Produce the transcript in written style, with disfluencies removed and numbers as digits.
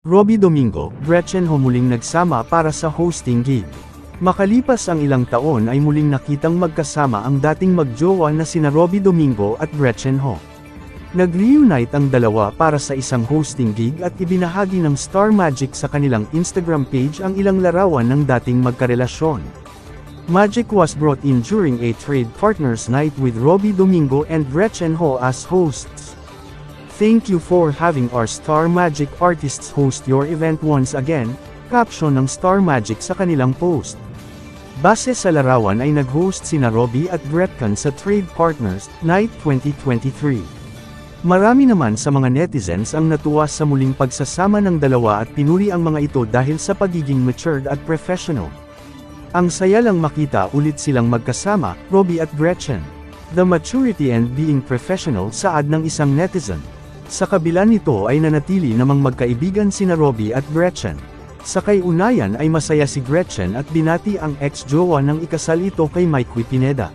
Robbie Domingo, Gretchen Ho muling nagsama para sa hosting gig. Makalipas ang ilang taon ay muling nakitang magkasama ang dating magjowa na sina Robbie Domingo at Gretchen Ho. Nag-reunite ang dalawa para sa isang hosting gig at ibinahagi ng Star Magic sa kanilang Instagram page ang ilang larawan ng dating magkarelasyon. Magic was brought in during a trade partners night with Robbie Domingo and Gretchen Ho as hosts. "Thank you for having our Star Magic artists host your event once again," caption ng Star Magic sa kanilang post. Base sa larawan ay nag-host sina Robbie at Gretchen sa Trade Partners Night 2023. Marami naman sa mga netizens ang natuwa sa muling pagsasama ng dalawa at pinuri ang mga ito dahil sa pagiging matured at professional. Ang saya lang makita ulit silang magkasama, Robbie at Gretchen. The maturity and being professional, saad ng isang netizen. Sa kabila nito ay nanatili namang magkaibigan sina Robbie at Gretchen. Sa kayunayan ay masaya si Gretchen at binati ang ex-jowa ng ikasal ito kay Mikey Pineda.